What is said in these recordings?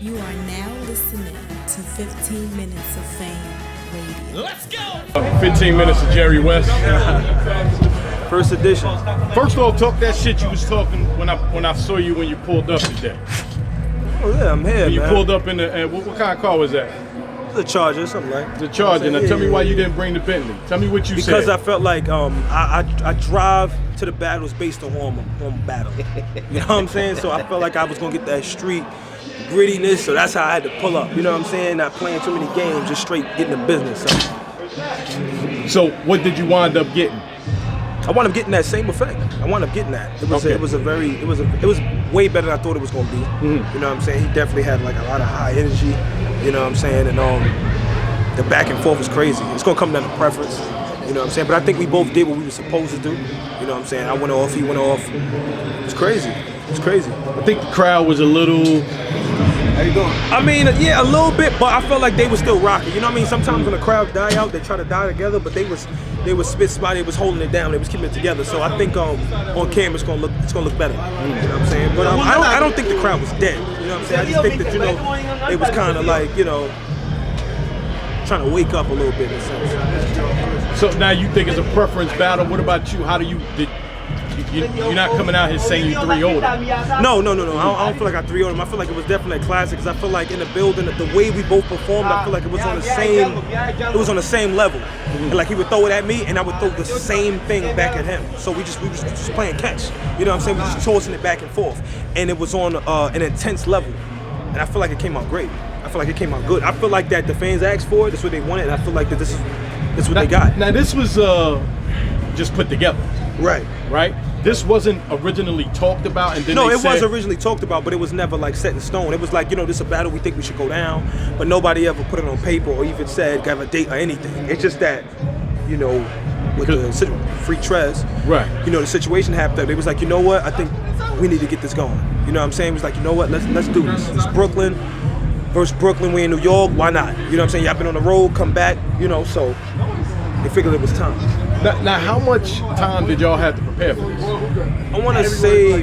You are now listening to 15 Minutes of Fame Radio. Let's go! 15 minutes of Jerry Wess. First edition. First off, talk that shit you was talking when I saw you when you pulled up today. Oh yeah, I'm here, When you man. pulled up in the what kind of car was that? The Charger, something like. The Charger. Now tell me why you didn't bring the Bentley. Tell me what you said. Because I felt like I drive to the battles based on battle. You know what I'm saying? So I felt like I was gonna get that street grittiness, so that's how I had to pull up. You know what I'm saying? Not playing too many games, just straight getting the business. So what did you wind up getting? I wound up getting that same effect. I wound up getting that. It was way better than I thought it was gonna be. Mm-hmm. You know what I'm saying? He definitely had like a lot of high energy. You know what I'm saying? And the back and forth was crazy. It's gonna come down to preference. You know what I'm saying? But I think we both did what we were supposed to do. You know what I'm saying? I went off, he went off. It was crazy. It was crazy. I think the crowd was a little. How you doing? I mean, yeah, a little bit, but I felt like they were still rocking. You know what I mean? Sometimes when the crowd die out, they try to die together, but they was spit spot, they was holding it down, they was keeping it together. So I think on camera it's gonna look better. You know what I'm saying? But I don't think the crowd was dead. You know what I'm saying? I just think that, it was kind of like, trying to wake up a little bit in a sense. So now you think it's a preference battle. What about you? How do you? You're not coming out here saying you 3-0. No. I don't feel like I 3-0 him. I feel like it was definitely a classic because I feel like in the building, the way we both performed, I feel like it was on the same level. And like he would throw it at me, and I would throw the same thing back at him. So we was just playing catch. You know what I'm saying? We was just tossing it back and forth, and it was on an intense level. And I feel like it came out great. I feel like it came out good. I feel like that the fans asked for it. That's what they wanted. And I feel like that this is what they got. Now this was just put together. Right? This wasn't originally talked about, and then was originally talked about, but it was never like set in stone. It was like, this is a battle we think we should go down, but nobody ever put it on paper or even said have a date or anything. It's just that, with the free Trez, right? The situation happened. They was like, you know what? I think we need to get this going. You know what I'm saying? It was like, you know what? Let's do this. It's Brooklyn versus Brooklyn. We in New York. Why not? You know what I'm saying? Y'all been on the road, come back. So they figured it was time. Now, how much time did y'all have to prepare for this? I want to say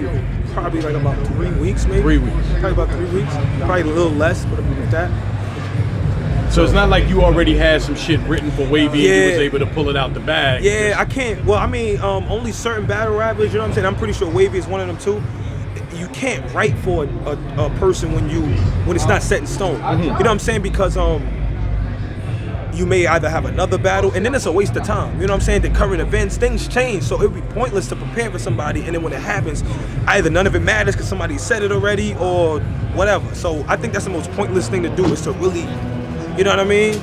probably like about 3 weeks, maybe. 3 weeks. Probably about 3 weeks. Probably a little less, but with that. So it's not like you already had some shit written for Wavy and you was able to pull it out the bag. Yeah, I can't. Well, I mean, only certain battle rappers, you know what I'm saying? I'm pretty sure Wavy is one of them too. You can't write for a person when it's not set in stone. Mm-hmm. You know what I'm saying? Because you may either have another battle, and then it's a waste of time. You know what I'm saying? The current events, things change, so it would be pointless to prepare for somebody, and then when it happens, either none of it matters because somebody said it already or whatever. So I think that's the most pointless thing to do is to really, you know what I mean?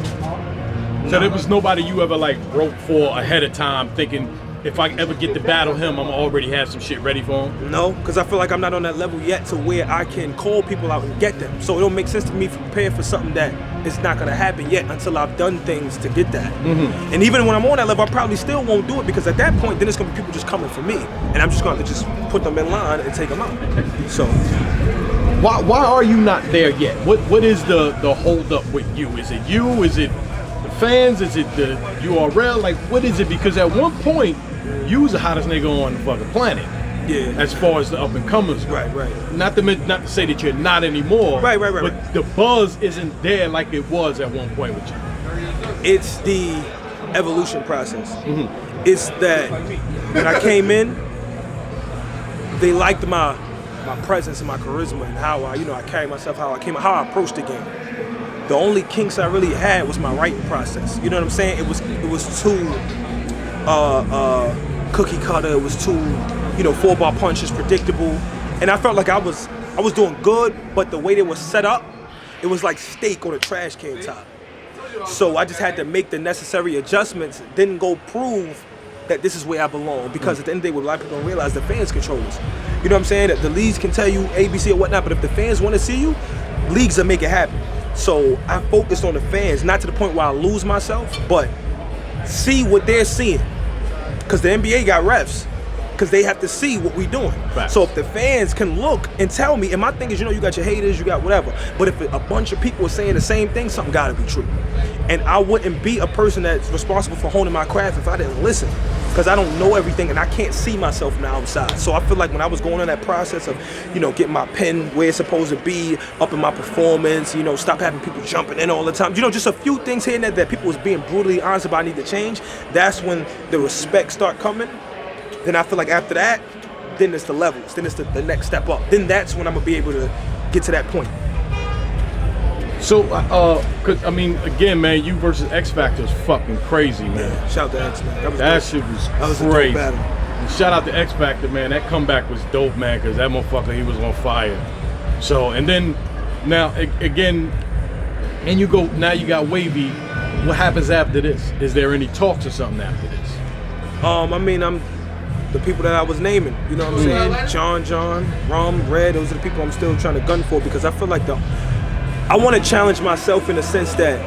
So there was nobody you ever wrote for ahead of time thinking, if I ever get to battle him, I'm already have some shit ready for him? No, because I feel like I'm not on that level yet to where I can call people out and get them. So it don't make sense to me to prepare for something that is not going to happen yet until I've done things to get that. Mm-hmm. And even when I'm on that level, I probably still won't do it because at that point, then it's going to be people just coming for me. And I'm just going to just put them in line and take them out. So why are you not there yet? What is the hold up with you? Is it you? Is it the fans? Is it the URL? What is it? Because at one point, you was the hottest nigga on the fucking planet. Yeah. As far as the up and comers go. Right. Not to say that you're not anymore. Right. But the buzz isn't there like it was at one point with you. It's the evolution process. Mm-hmm. It's that when I came in, they liked my presence and my charisma and how I carry myself, how I approached the game. The only kinks I really had was my writing process. You know what I'm saying? It was too cookie cutter. It was too 4-bar punches, predictable, and I felt like I was doing good, but the way they were set up, it was like steak on a trash can top. So I just had to make the necessary adjustments, then go prove that this is where I belong. Because at the end of the day, what a lot of people don't realize, the fans control us. You know what I'm saying? That the leagues can tell you ABC or whatnot, but if the fans want to see you, leagues will make it happen. So I focused on the fans, not to the point where I lose myself, but see what they're seeing. Because the NBA got refs. because they have to see what we doing. Facts. So if the fans can look and tell me, and my thing is, you got your haters, you got whatever, but if a bunch of people are saying the same thing, something gotta be true. And I wouldn't be a person that's responsible for honing my craft if I didn't listen, because I don't know everything and I can't see myself from the outside. So I feel like when I was going on that process of, getting my pen where it's supposed to be, up in my performance, stop having people jumping in all the time, just a few things here and there that people was being brutally honest about I need to change, that's when the respect start coming. Then I feel like after that, then it's the levels, then it's the next step up. Then that's when I'm gonna be able to get to that point. So, cause again, man, you versus X Factor is fucking crazy, man. Yeah, shout out to X, man. That shit was crazy. And shout out to X Factor, man. That comeback was dope, man, because that motherfucker, he was on fire. So, and then now again, and you got Wavy. What happens after this? Is there any talks or something after this? I'm the people that I was naming, you know what I'm saying? John, Rum, Red, those are the people I'm still trying to gun for, because I feel like I want to challenge myself in the sense that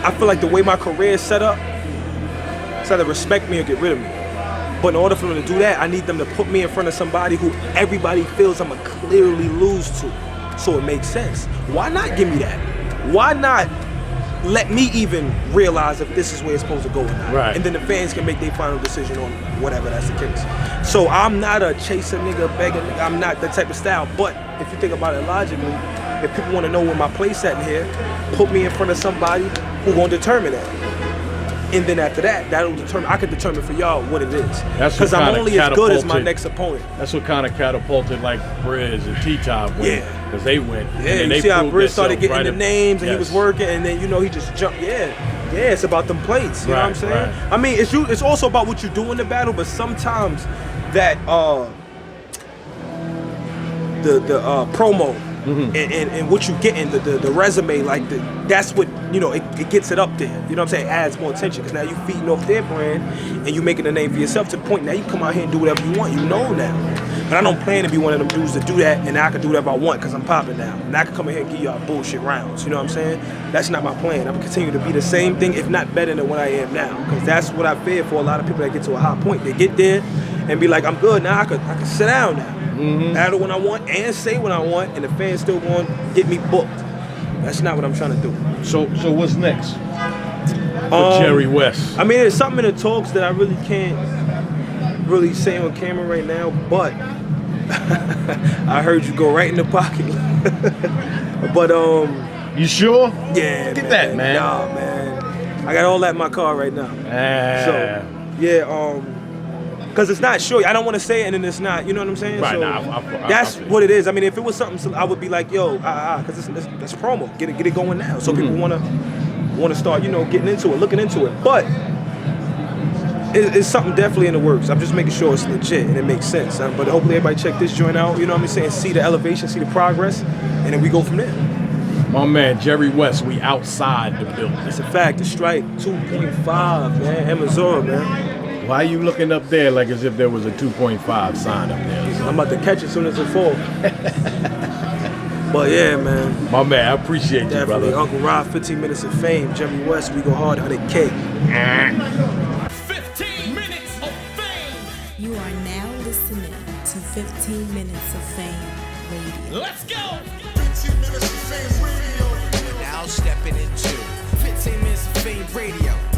I feel like the way my career is set up, it's either respect me or get rid of me. But in order for them to do that, I need them to put me in front of somebody who everybody feels I'm gonna clearly lose to. So it makes sense. Why not give me that? Why not let me even realize if this is where it's supposed to go or not? Right. And then the fans can make their final decision on whatever that's the case. So I'm not a chaser nigga, beggar nigga. I'm not that type of style. But if you think about it logically, if people want to know where my place at in here, put me in front of somebody who gonna determine that. And then after that, that'll determine. I can determine for y'all what it is. Because I'm only as good as my next opponent. That's what kind of catapulted like Briz and T-Top went. Yeah. Because they went. Yeah, and you they see how Briz started getting right the names and yes. he was working, and then he just jumped. Yeah, it's about them plates. You know what I'm saying? Right. I mean, it's also about what you do in the battle, but sometimes that the promo. Mm-hmm. And what you get in the resume, like that's what it gets it up there. You know what I'm saying? It adds more attention because now you feeding off their brand and you making a name for yourself to the point now you come out here and do whatever you want. You know now. But I don't plan to be one of them dudes to do that and I can do whatever I want because I'm popping now. And I can come in here and give y'all bullshit rounds. You know what I'm saying? That's not my plan. I'm gonna continue to be the same thing, if not better than what I am now. Because that's what I fear for a lot of people that get to a high point. They get there and be like, I'm good now. I can sit down now. Mm-hmm. Battle when I want and say what I want, and the fans still going to get me booked. That's not what I'm trying to do. So what's next for Jerry Wess? I mean, there's something in the talks that I really can't really say on camera right now, but I heard you go right in the pocket. But you sure? Yeah, look at that, man. Nah, man. I got all that in my car right now. So yeah, because it's not sure. I don't want to say it and then it's not. You know what I'm saying? Right. So that's what it is. I mean, if it was something, I would be like, yo, because that's promo. Get it going now. So people want to start, getting into it, looking into it. But it's something definitely in the works. I'm just making sure it's legit and it makes sense. But hopefully everybody check this joint out. You know what I'm saying? See the elevation, see the progress, and then we go from there. My man, Jerry Wess, we outside the building. It's a fact. The strike 2.5, man. Amazon, man. Why are you looking up there like as if there was a 2.5 sign up there? I'm about to catch it as soon as it falls. But yeah, man. My man, I appreciate you, brother. Uncle Rob, 15 minutes of fame. Jerry Wess, we go hard, 100K. 15 minutes of fame. You are now listening to 15 minutes of fame radio. Let's go. 15 minutes of fame radio. Now stepping into 15 minutes of fame radio.